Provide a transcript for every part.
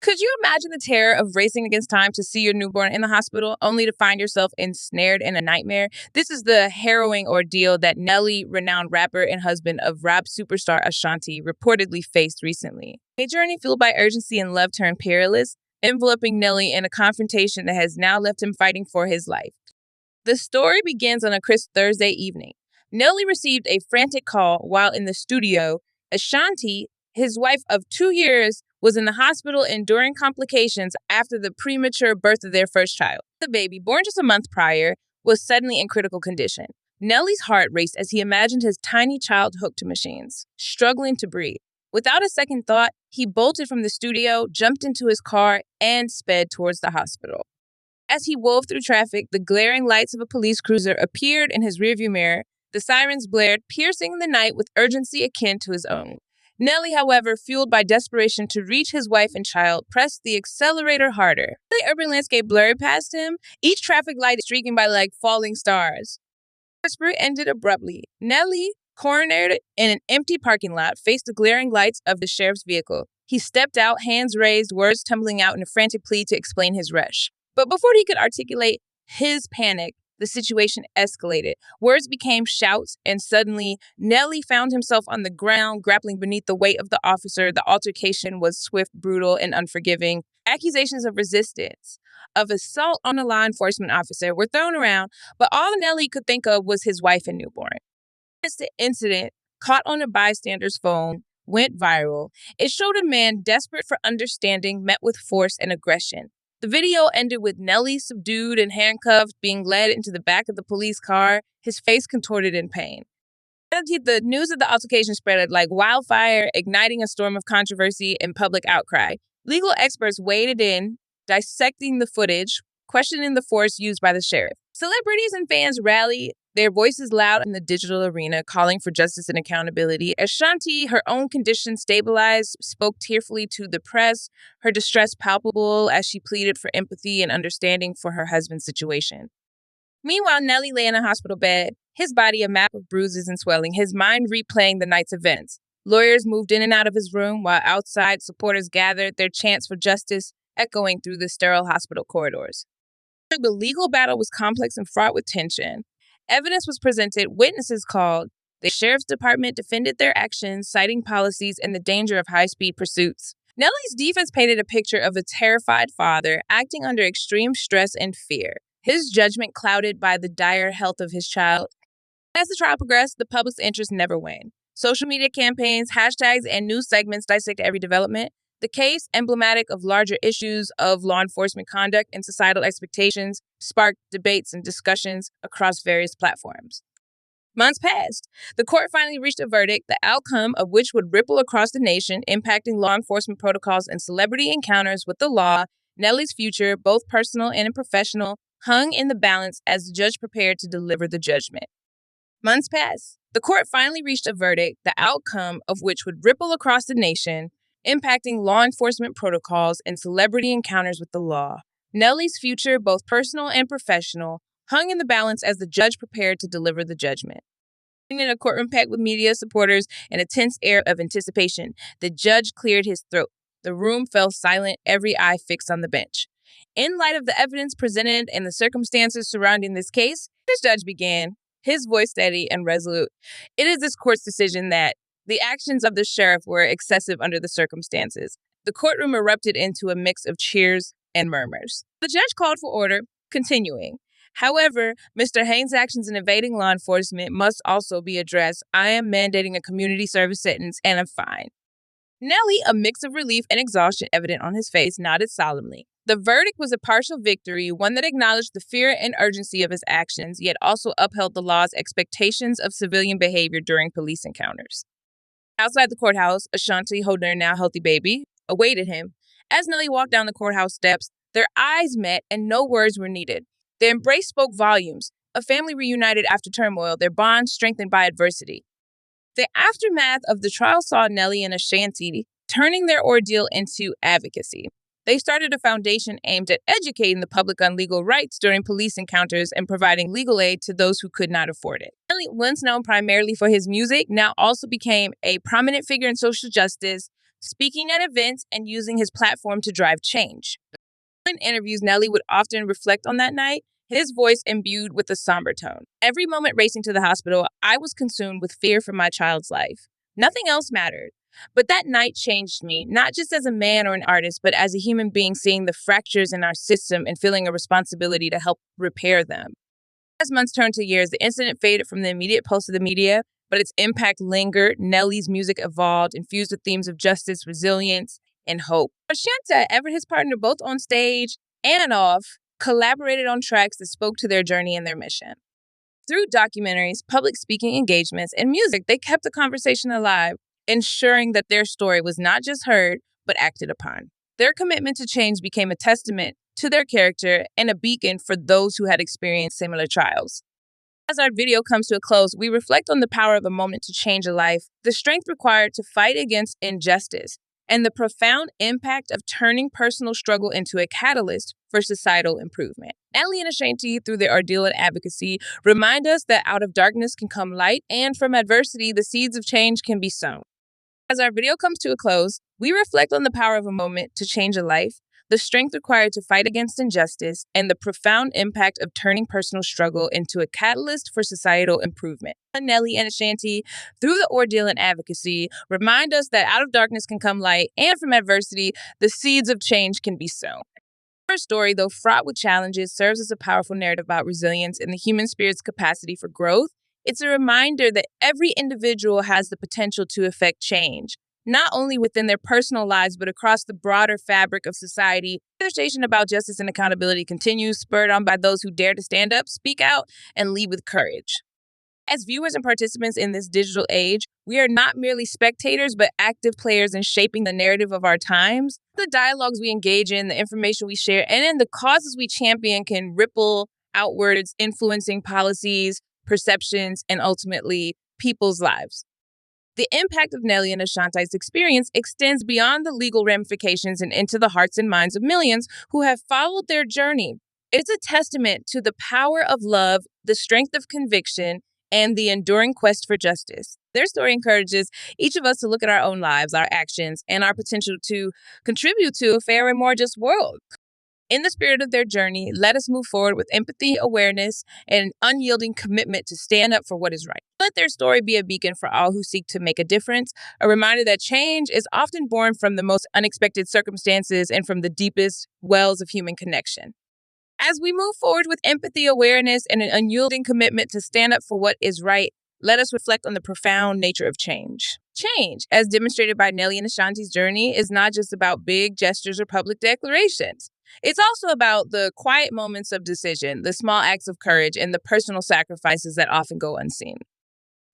Could you imagine the terror of racing against time to see your newborn in the hospital, only to find yourself ensnared in a nightmare? This is the harrowing ordeal that Nelly, renowned rapper and husband of rap superstar Ashanti, reportedly faced recently. A journey fueled by urgency and love turned perilous, enveloping Nelly in a confrontation that has now left him fighting for his life. The story begins on a crisp Thursday evening. Nelly received a frantic call while in the studio. Ashanti, his wife of 2 years, was in the hospital enduring complications after the premature birth of their first child. The baby, born just a month prior, was suddenly in critical condition. Nelly's heart raced as he imagined his tiny child hooked to machines, struggling to breathe. Without a second thought, he bolted from the studio, jumped into his car, and sped towards the hospital. As he wove through traffic, the glaring lights of a police cruiser appeared in his rearview mirror. The sirens blared, piercing the night with urgency akin to his own. Nelly, however, fueled by desperation to reach his wife and child, pressed the accelerator harder. The urban landscape blurred past him, each traffic light streaking by like falling stars. The sprint ended abruptly. Nelly, cornered in an empty parking lot, faced the glaring lights of the sheriff's vehicle. He stepped out, hands raised, words tumbling out in a frantic plea to explain his rush. But before he could articulate his panic, the situation escalated. Words became shouts, and suddenly, Nelly found himself on the ground, grappling beneath the weight of the officer. The altercation was swift, brutal, and unforgiving. Accusations of resistance, of assault on a law enforcement officer were thrown around, but all Nelly could think of was his wife and newborn. The incident, caught on a bystander's phone, went viral. It showed a man desperate for understanding met with force and aggression. The video ended with Nelly, subdued and handcuffed, being led into the back of the police car, his face contorted in pain. The news of the altercation spread like wildfire, igniting a storm of controversy and public outcry. Legal experts waded in, dissecting the footage, questioning the force used by the sheriff. Celebrities and fans rallied, their voices loud in the digital arena, calling for justice and accountability. Ashanti, her own condition stabilized, spoke tearfully to the press, her distress palpable as she pleaded for empathy and understanding for her husband's situation. Meanwhile, Nelly lay in a hospital bed, his body a map of bruises and swelling, his mind replaying the night's events. Lawyers moved in and out of his room, while outside supporters gathered, their chants for justice echoing through the sterile hospital corridors. The legal battle was complex and fraught with tension. Evidence was presented, witnesses called. The sheriff's department defended their actions, citing policies and the danger of high-speed pursuits. Nelly's defense painted a picture of a terrified father acting under extreme stress and fear, his judgment clouded by the dire health of his child. As the trial progressed, the public's interest never waned. Social media campaigns, hashtags, and news segments dissected every development. The case, emblematic of larger issues of law enforcement conduct and societal expectations, sparked debates and discussions across various platforms. Months passed. The court finally reached a verdict, the outcome of which would ripple across the nation, impacting law enforcement protocols and celebrity encounters with the law. Nelly's future, both personal and professional, hung in the balance as the judge prepared to deliver the judgment. Months passed. The court finally reached a verdict, the outcome of which would ripple across the nation, impacting law enforcement protocols and celebrity encounters with the law. Nelly's future, both personal and professional, hung in the balance as the judge prepared to deliver the judgment. In a courtroom packed with media, supporters, and a tense air of anticipation, the judge cleared his throat. The room fell silent, every eye fixed on the bench. In light of the evidence presented and the circumstances surrounding this case, the judge began, his voice steady and resolute. It is this court's decision that the actions of the sheriff were excessive under the circumstances. The courtroom erupted into a mix of cheers and murmurs. The judge called for order, continuing. However, Mr. Haynes' actions in evading law enforcement must also be addressed. I am mandating a community service sentence and a fine. Nelly, a mix of relief and exhaustion evident on his face, nodded solemnly. The verdict was a partial victory, one that acknowledged the fear and urgency of his actions, yet also upheld the law's expectations of civilian behavior during police encounters. Outside the courthouse, Ashanti, holding her now healthy baby, awaited him. As Nelly walked down the courthouse steps, their eyes met and no words were needed. Their embrace spoke volumes. A family reunited after turmoil, their bond strengthened by adversity. The aftermath of the trial saw Nelly and Ashanti turning their ordeal into advocacy. They started a foundation aimed at educating the public on legal rights during police encounters and providing legal aid to those who could not afford it. Nelly, once known primarily for his music, now also became a prominent figure in social justice, speaking at events, and using his platform to drive change. In interviews, Nelly would often reflect on that night, his voice imbued with a somber tone. Every moment racing to the hospital, I was consumed with fear for my child's life. Nothing else mattered. But that night changed me, not just as a man or an artist, but as a human being, seeing the fractures in our system and feeling a responsibility to help repair them. As months turned to years, the incident faded from the immediate pulse of the media, but its impact lingered. Nelly's music evolved, infused with themes of justice, resilience, and hope. Ashanti, ever his partner both on stage and off, collaborated on tracks that spoke to their journey and their mission. Through documentaries, public speaking engagements, and music, they kept the conversation alive, ensuring that their story was not just heard, but acted upon. Their commitment to change became a testament to their character and a beacon for those who had experienced similar trials. As our video comes to a close, we reflect on the power of a moment to change a life, the strength required to fight against injustice, and the profound impact of turning personal struggle into a catalyst for societal improvement. Nelly and Ashanti, through their ordeal and advocacy, remind us that out of darkness can come light, and from adversity, the seeds of change can be sown. As our video comes to a close, we reflect on the power of a moment to change a life, the strength required to fight against injustice, and the profound impact of turning personal struggle into a catalyst for societal improvement. Nelly and Ashanti, through the ordeal and advocacy, remind us that out of darkness can come light, and from adversity, the seeds of change can be sown. Her story, though fraught with challenges, serves as a powerful narrative about resilience and the human spirit's capacity for growth. It's a reminder that every individual has the potential to affect change, not only within their personal lives, but across the broader fabric of society. The conversation about justice and accountability continues, spurred on by those who dare to stand up, speak out, and lead with courage. As viewers and participants in this digital age, we are not merely spectators, but active players in shaping the narrative of our times. The dialogues we engage in, the information we share, and then the causes we champion can ripple outwards, influencing policies, perceptions, and ultimately people's lives. The impact of Nelly and Ashanti's experience extends beyond the legal ramifications and into the hearts and minds of millions who have followed their journey. It's a testament to the power of love, the strength of conviction, and the enduring quest for justice. Their story encourages each of us to look at our own lives, our actions, and our potential to contribute to a fairer and more just world. In the spirit of their journey, let us move forward with empathy, awareness, and an unyielding commitment to stand up for what is right. Let their story be a beacon for all who seek to make a difference, a reminder that change is often born from the most unexpected circumstances and from the deepest wells of human connection. As we move forward with empathy, awareness, and an unyielding commitment to stand up for what is right, let us reflect on the profound nature of change. Change, as demonstrated by Nelly and Ashanti's journey, is not just about big gestures or public declarations. It's also about the quiet moments of decision, the small acts of courage, and the personal sacrifices that often go unseen.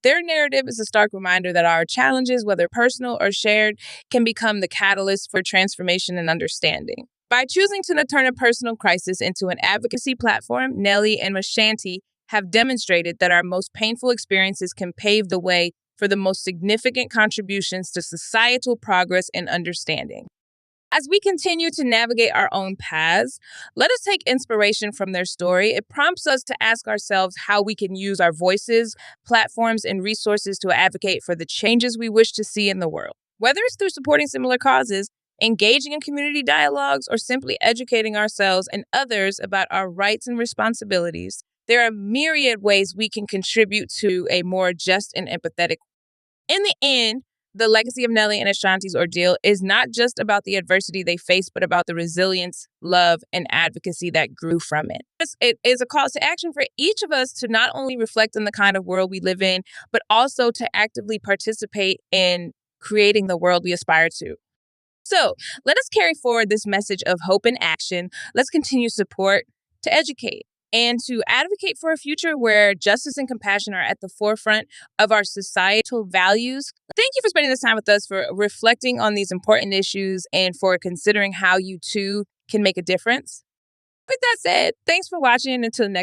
Their narrative is a stark reminder that our challenges, whether personal or shared, can become the catalyst for transformation and understanding. By choosing to turn a personal crisis into an advocacy platform, Nelly and Ashanti have demonstrated that our most painful experiences can pave the way for the most significant contributions to societal progress and understanding. As we continue to navigate our own paths, let us take inspiration from their story. It prompts us to ask ourselves how we can use our voices, platforms, and resources to advocate for the changes we wish to see in the world. Whether it's through supporting similar causes, engaging in community dialogues, or simply educating ourselves and others about our rights and responsibilities, there are myriad ways we can contribute to a more just and empathetic. In the end, the legacy of Nelly and Ashanti's ordeal is not just about the adversity they faced, but about the resilience, love, and advocacy that grew from it. It is a call to action for each of us to not only reflect on the kind of world we live in, but also to actively participate in creating the world we aspire to. So let us carry forward this message of hope and action. Let's continue support to educate and to advocate for a future where justice and compassion are at the forefront of our societal values. Thank you for spending this time with us, for reflecting on these important issues, and for considering how you too can make a difference. With that said, thanks for watching. Until next